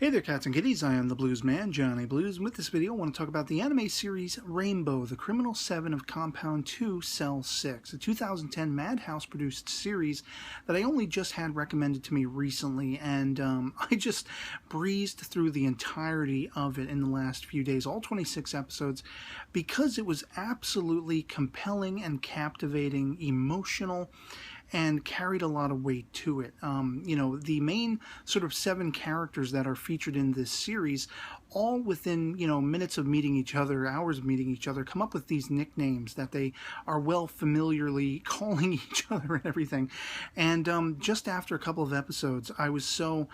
Hey there, cats and kitties. I am the Blues Man, Johnny Blues, and with this video I want to talk about the anime series Rainbow, the Criminal 7 of Compound 2, Cell 6, a 2010 Madhouse-produced series that I only just had recommended to me recently, and I just breezed through the entirety of it in the last few days, all 26 episodes, because it was absolutely compelling and captivating, emotional, and carried a lot of weight to it. The main sort of 7 characters that are featured in this series, all within, minutes of meeting each other, hours of meeting each other, come up with these nicknames that they are well familiarly calling each other and everything. And just after a couple of episodes, I was so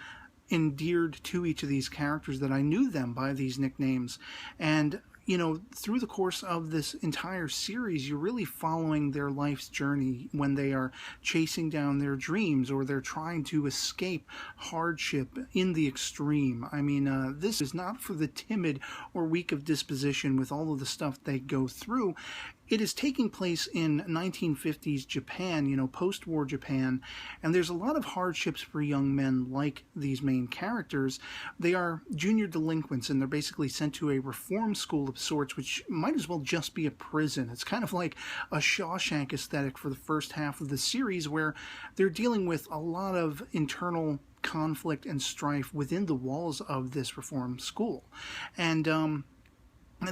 endeared to each of these characters that I knew them by these nicknames. And through the course of this entire series, you're really following their life's journey when they are chasing down their dreams or they're trying to escape hardship in the extreme. I mean, this is not for the timid or weak of disposition with all of the stuff they go through. It is taking place in 1950s Japan, post-war Japan, and there's a lot of hardships for young men like these main characters. They are junior delinquents, and they're basically sent to a reform school of sorts, which might as well just be a prison. It's kind of like a Shawshank aesthetic for the first half of the series, where they're dealing with a lot of internal conflict and strife within the walls of this reform school. And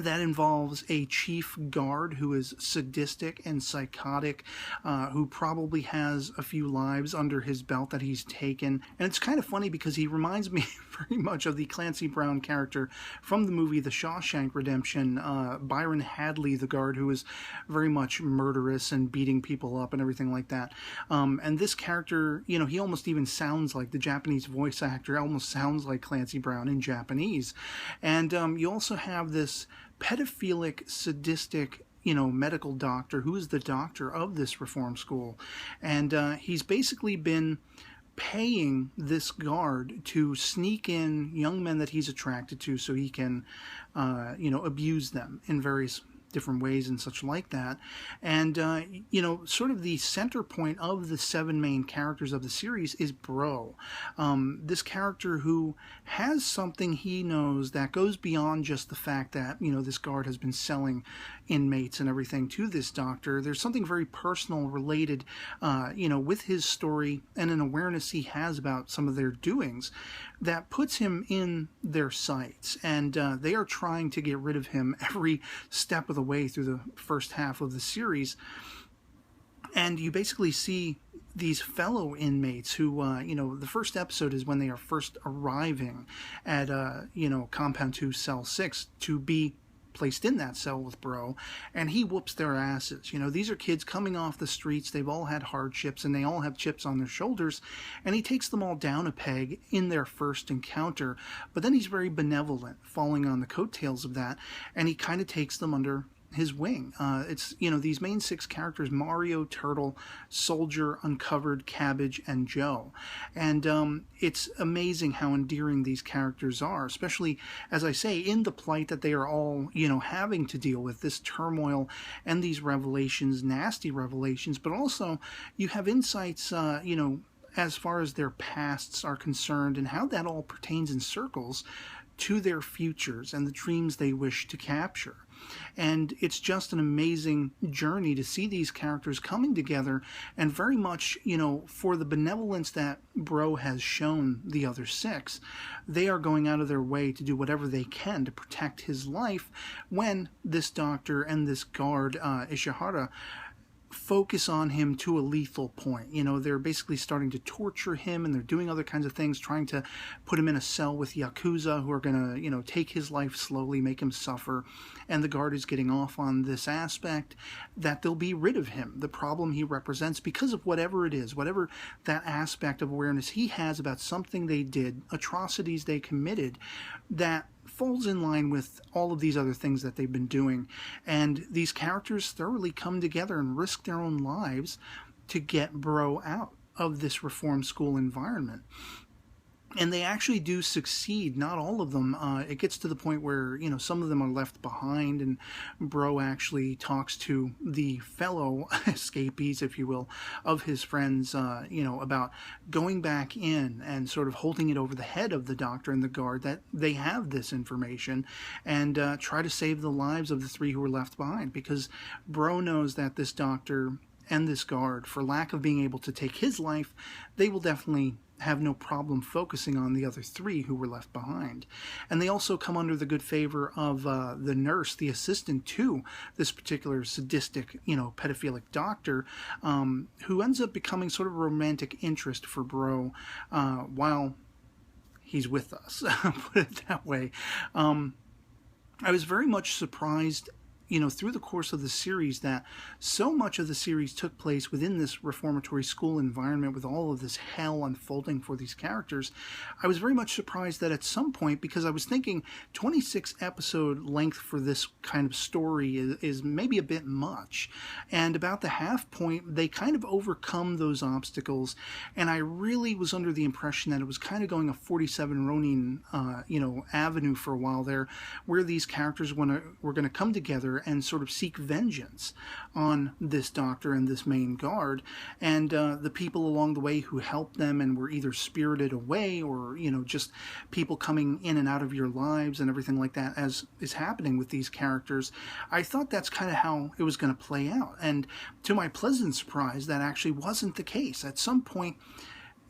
that involves a chief guard who is sadistic and psychotic, who probably has a few lives under his belt that he's taken. And it's kind of funny because he reminds me very much of the Clancy Brown character from the movie The Shawshank Redemption, Byron Hadley, the guard who is very much murderous and beating people up and everything like that. And this character, he almost even sounds like the Japanese voice actor, almost sounds like Clancy Brown in Japanese. And you also have this pedophilic, sadistic, medical doctor who is the doctor of this reform school. And he's basically been paying this guard to sneak in young men that he's attracted to so he can, abuse them in various different ways and such like that. And, sort of the center point of the 7 main characters of the series is Bro. This character who has something he knows that goes beyond just the fact that, this guard has been selling inmates and everything to this doctor. There's something very personal related, with his story and an awareness he has about some of their doings that puts him in their sights. And they are trying to get rid of him every step of the way through the first half of the series. And you basically see these fellow inmates who, the first episode is when they are first arriving at, Compound 2, Cell 6 to be placed in that cell with Bro, and he whoops their asses. These are kids coming off the streets, they've all had hardships, and they all have chips on their shoulders, and he takes them all down a peg in their first encounter, but then he's very benevolent, falling on the coattails of that, and he kind of takes them under his wing. It's, these main 6 characters, Mario, Turtle, Soldier, Uncovered, Cabbage, and Joe. And it's amazing how endearing these characters are, especially, as I say, in the plight that they are all, having to deal with, this turmoil and these revelations, nasty revelations, but also you have insights, as far as their pasts are concerned and how that all pertains in circles to their futures and the dreams they wish to capture. And it's just an amazing journey to see these characters coming together, and very much, for the benevolence that Bro has shown the other 6, they are going out of their way to do whatever they can to protect his life when this doctor and this guard, Ishihara, focus on him to a lethal point. They're basically starting to torture him, and they're doing other kinds of things, trying to put him in a cell with Yakuza who are going to, take his life slowly, make him suffer. And the guard is getting off on this aspect that they'll be rid of him, the problem he represents, because of whatever it is, whatever that aspect of awareness he has about something they did, atrocities they committed, that falls in line with all of these other things that they've been doing. And these characters thoroughly come together and risk their own lives to get Bro out of this reform school environment. And they actually do succeed, not all of them. It gets to the point where, you know, some of them are left behind, and Bro actually talks to the fellow escapees, if you will, of his friends, you know, about going back in and sort of holding it over the head of the doctor and the guard that they have this information, and try to save the lives of the 3 who were left behind, because Bro knows that this doctor and this guard, for lack of being able to take his life, they will definitely have no problem focusing on the other 3 who were left behind. And they also come under the good favor of the nurse, the assistant to this particular sadistic, you know, pedophilic doctor, who ends up becoming sort of a romantic interest for Bro while he's with us, put it that way. I was very much surprised, you know, through the course of the series, that so much of the series took place within this reformatory school environment with all of this hell unfolding for these characters. I was very much surprised that at some point, because I was thinking 26 episode length for this kind of story is maybe a bit much, and about the half point they kind of overcome those obstacles, and I really was under the impression that it was kind of going a 47 Ronin you know, avenue for a while there, where these characters were going to come together and sort of seek vengeance on this doctor and this main guard, and the people along the way who helped them and were either spirited away, or, you know, just people coming in and out of your lives and everything like that, as is happening with these characters. I thought that's kind of how it was going to play out, and to my pleasant surprise, that actually wasn't the case. At some point,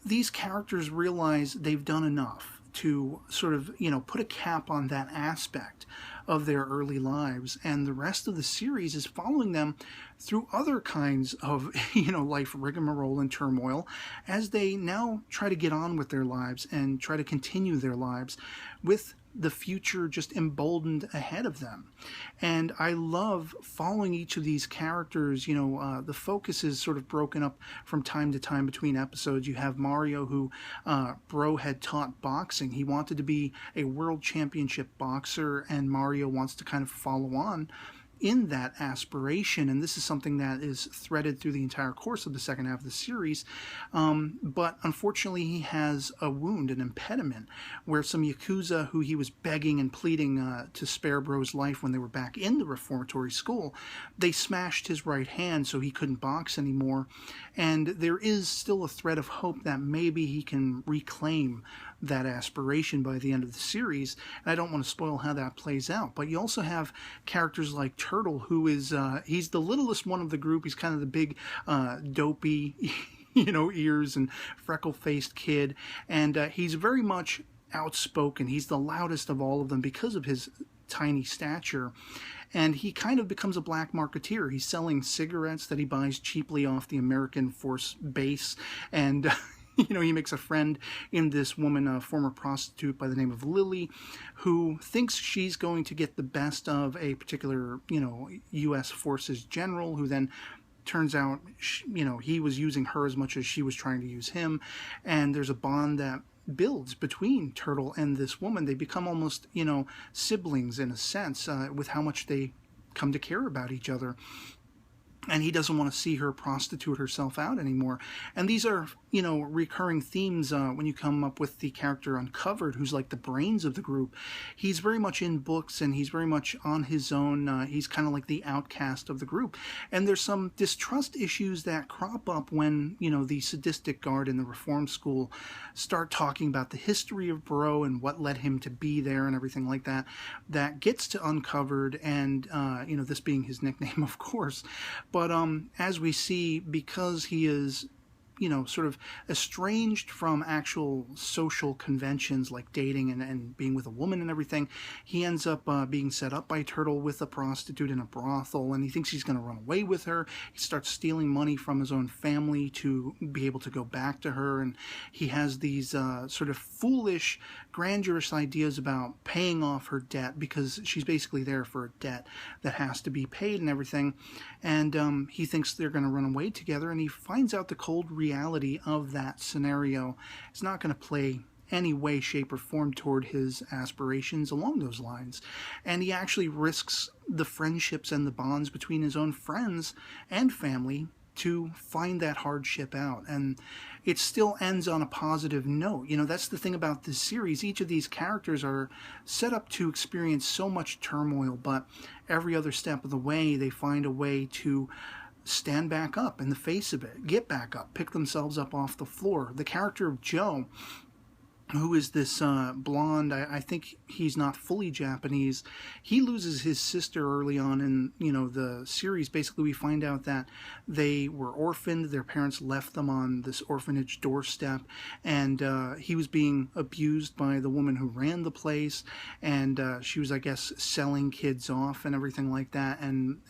these characters realize they've done enough to sort of, you know, put a cap on that aspect of their early lives, and the rest of the series is following them through other kinds of, you know, life rigmarole and turmoil, as they now try to get on with their lives and try to continue their lives with the future just emboldened ahead of them. And I love following each of these characters. You know, the focus is sort of broken up from time to time between episodes. You have Mario, who Bro had taught boxing. He wanted to be a world championship boxer, and Mario wants to kind of follow on in that aspiration, and this is something that is threaded through the entire course of the second half of the series, but unfortunately he has a wound, an impediment, where some Yakuza who he was begging and pleading to spare Bro's life when they were back in the reformatory school, they smashed his right hand so he couldn't box anymore, and there is still a thread of hope that maybe he can reclaim that aspiration by the end of the series. And I don't want to spoil how that plays out, but you also have characters like Turtle, who is he's the littlest one of the group. He's kind of the big dopey you know, ears and freckle-faced kid, and he's very much outspoken. He's the loudest of all of them because of his tiny stature, and he kind of becomes a black marketeer. He's selling cigarettes that he buys cheaply off the American Force base, and you know, he makes a friend in this woman, a former prostitute by the name of Lily, who thinks she's going to get the best of a particular, you know, U.S. Forces general, who then turns out, you know, he was using her as much as she was trying to use him. And there's a bond that builds between Turtle and this woman. They become almost, you know, siblings in a sense, with how much they come to care about each other. And he doesn't want to see her prostitute herself out anymore. And these are, you know, recurring themes when you come up with the character Uncovered, who's like the brains of the group. He's very much in books, and he's very much on his own. He's kind of like the outcast of the group. And there's some distrust issues that crop up when, you know, the sadistic guard in the reform school start talking about the history of Bro and what led him to be there and everything like that. That gets to Uncovered, and, you know, this being his nickname, of course. But as we see, because he is, you know, sort of estranged from actual social conventions like dating and being with a woman and everything, he ends up being set up by Turtle with a prostitute in a brothel, and he thinks he's going to run away with her. He starts stealing money from his own family to be able to go back to her, and he has these sort of foolish, grandiose ideas about paying off her debt, because she's basically there for a debt that has to be paid and everything, and he thinks they're going to run away together, and he finds out the cold reality of that scenario is not going to play any way, shape, or form toward his aspirations along those lines. And he actually risks the friendships and the bonds between his own friends and family to find that hardship out. And it still ends on a positive note. You know, that's the thing about this series. Each of these characters are set up to experience so much turmoil, but every other step of the way, they find a way to stand back up in the face of it, get back up, pick themselves up off the floor. The character of Joe, who is this blonde, I think he's not fully Japanese, he loses his sister early on in, you know, the series. Basically, we find out that they were orphaned, their parents left them on this orphanage doorstep, and he was being abused by the woman who ran the place, and she was, I guess, selling kids off and everything like that, and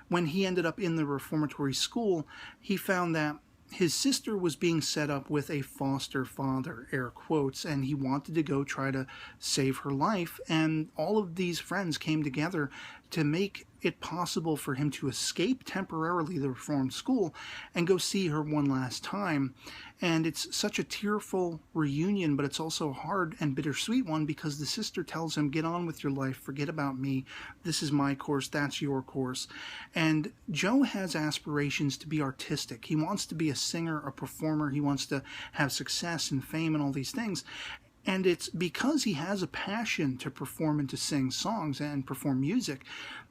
when he ended up in the reformatory school, he found that his sister was being set up with a foster father, air quotes, and he wanted to go try to save her life. And all of these friends came together to make it possible for him to escape temporarily the reform school and go see her one last time. And it's such a tearful reunion, but it's also a hard and bittersweet one, because the sister tells him, get on with your life, forget about me, this is my course, that's your course. And Joe has aspirations to be artistic. He wants to be a singer, a performer, he wants to have success and fame and all these things. And it's because he has a passion to perform and to sing songs and perform music,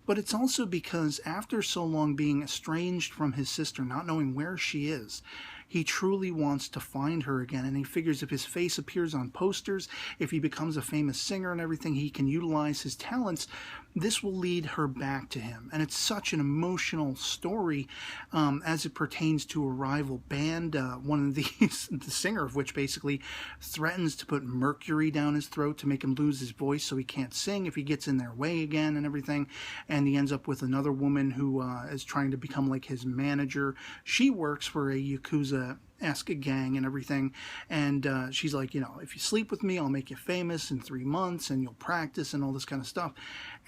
but it's also because after so long being estranged from his sister, not knowing where she is, he truly wants to find her again, and he figures if his face appears on posters, if he becomes a famous singer and everything, he can utilize his talents, this will lead her back to him. And it's such an emotional story as it pertains to a rival band, one of these, the singer of which basically threatens to put mercury down his throat to make him lose his voice so he can't sing if he gets in their way again and everything. And he ends up with another woman who is trying to become like his manager. She works for a Yakuza-esque gang and everything, and she's like, you know, if you sleep with me, I'll make you famous in 3 months, and you'll practice and all this kind of stuff.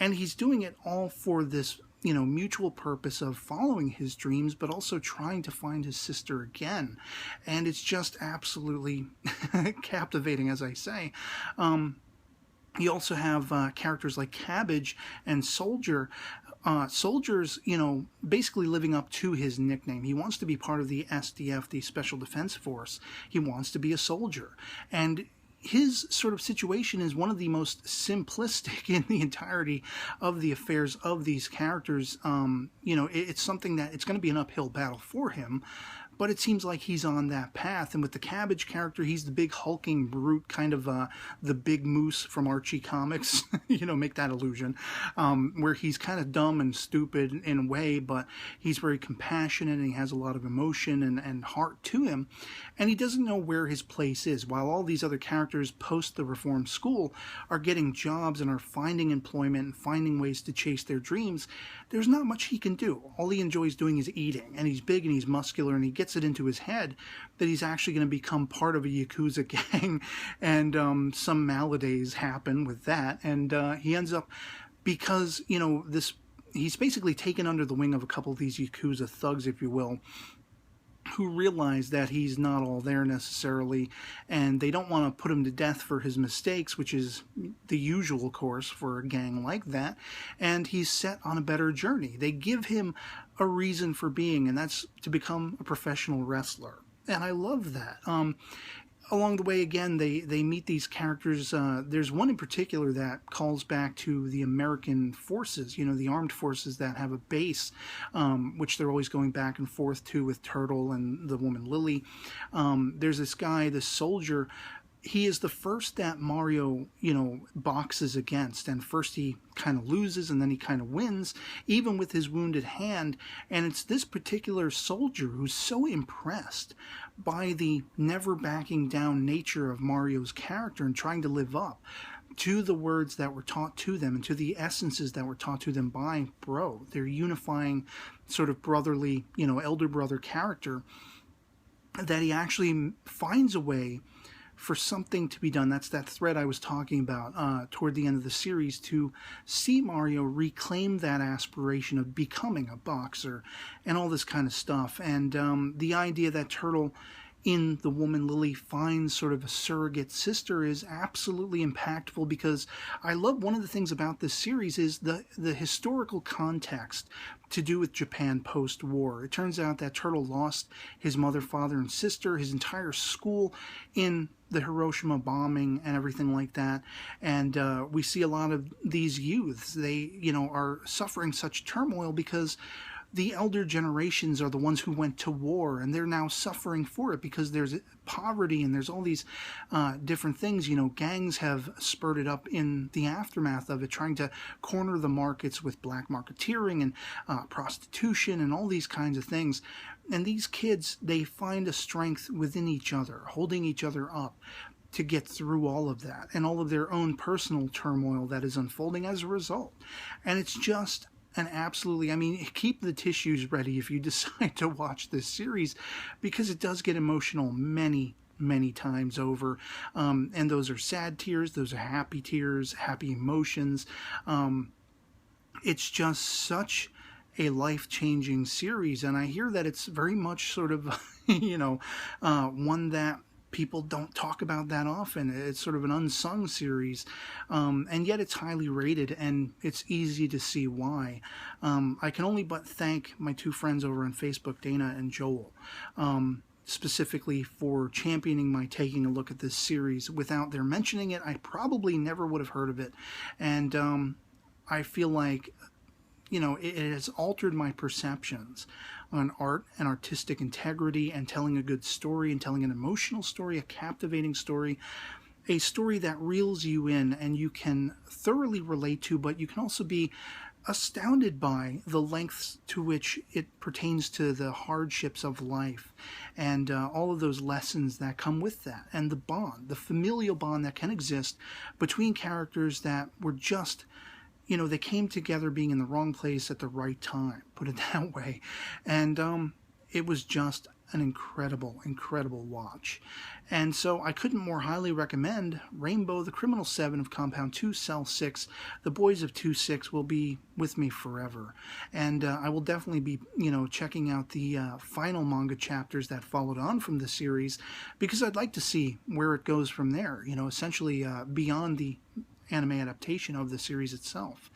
And he's doing it all for this, you know, mutual purpose of following his dreams, but also trying to find his sister again. And it's just absolutely captivating, as I say. You also have characters like Cabbage and Soldier. Soldier's, you know, basically living up to his nickname. He wants to be part of the SDF, the Special Defense Force. He wants to be a soldier. And his sort of situation is one of the most simplistic in the entirety of the affairs of these characters. You know, it's something that it's going to be an uphill battle for him, but it seems like he's on that path. And with the Cabbage character, he's the big hulking brute, kind of the big moose from Archie comics, you know, make that illusion, where he's kind of dumb and stupid in a way, but he's very compassionate and he has a lot of emotion and heart to him. And he doesn't know where his place is. While all these other characters post the reform school are getting jobs and are finding employment and finding ways to chase their dreams, there's not much he can do. All he enjoys doing is eating, and he's big and he's muscular, and he gets it into his head that he's actually going to become part of a Yakuza gang, and some maladies happen with that, and he ends up, because, you know, he's basically taken under the wing of a couple of these Yakuza thugs, if you will, who realize that he's not all there necessarily, and they don't want to put him to death for his mistakes, which is the usual course for a gang like that, and he's set on a better journey. They give him a reason for being, and that's to become a professional wrestler. And I love that. Along the way, again, they meet these characters. There's one in particular that calls back to the American forces, you know, the armed forces that have a base, which they're always going back and forth to with Turtle and the woman Lily. There's this guy, this soldier. He is the first that Mario, you know, boxes against, and first he kind of loses and then he kind of wins, even with his wounded hand. And it's this particular soldier who's so impressed by the never backing down nature of Mario's character and trying to live up to the words that were taught to them and to the essences that were taught to them by Bro, their unifying sort of brotherly, you know, elder brother character, that he actually finds a way for something to be done. That's that thread I was talking about toward the end of the series, to see Mario reclaim that aspiration of becoming a boxer and all this kind of stuff. And the idea that Turtle, in the woman Lily finds sort of a surrogate sister is absolutely impactful, because I love one of the things about this series is the historical context to do with Japan post-war. It turns out that Turtle lost his mother, father, and sister, his entire school in the Hiroshima bombing and everything like that. And we see a lot of these youths, they, are suffering such turmoil because the elder generations are the ones who went to war, and they're now suffering for it because there's poverty and there's all these different things. Gangs have spurted up in the aftermath of it, trying to corner the markets with black marketeering and prostitution and all these kinds of things. And these kids, they find a strength within each other, holding each other up to get through all of that and all of their own personal turmoil that is unfolding as a result. And it's just and absolutely, keep the tissues ready if you decide to watch this series, because it does get emotional many, many times over. And those are sad tears, those are happy tears, happy emotions. It's just such a life-changing series, and I hear that it's very much sort of, one that people don't talk about that often. It's sort of an unsung series, and yet it's highly rated, and it's easy to see why. I can only but thank my two friends over on Facebook, Dana and Joel, specifically for championing my taking a look at this series. Without their mentioning it, I probably never would have heard of it, and I feel like it has altered my perceptions on art and artistic integrity and telling a good story and telling an emotional story, a captivating story, a story that reels you in and you can thoroughly relate to, but you can also be astounded by the lengths to which it pertains to the hardships of life and all of those lessons that come with that, and the bond, the familial bond that can exist between characters that were just they came together being in the wrong place at the right time, put it that way. And it was just an incredible, incredible watch. And so I couldn't more highly recommend Rainbow, the Criminal 7 of Compound 2, Cell 6. The boys of 2-6 will be with me forever. And I will definitely be, checking out the final manga chapters that followed on from the series, because I'd like to see where it goes from there, essentially beyond the anime adaptation of the series itself.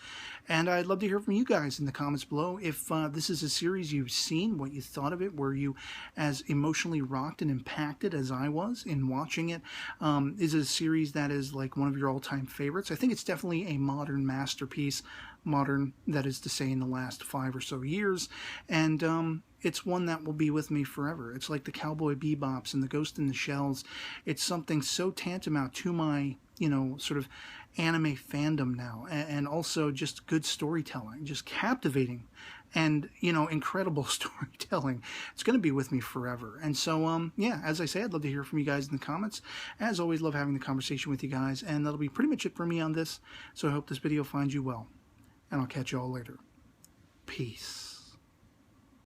And I'd love to hear from you guys in the comments below. If this is a series you've seen, what you thought of it, were you as emotionally rocked and impacted as I was in watching it? Is it a series that is like one of your all-time favorites? I think it's definitely a modern masterpiece, modern, that is to say, in the last 5 or so years, and it's one that will be with me forever. It's like the Cowboy Bebops and the Ghost in the Shells. It's something so tantamount to my, sort of anime fandom now, and also just good storytelling, just captivating and, incredible storytelling. It's going to be with me forever. And so, yeah, as I say, I'd love to hear from you guys in the comments. As always, love having the conversation with you guys, and that'll be pretty much it for me on this. So I hope this video finds you well, and I'll catch you all later. Peace.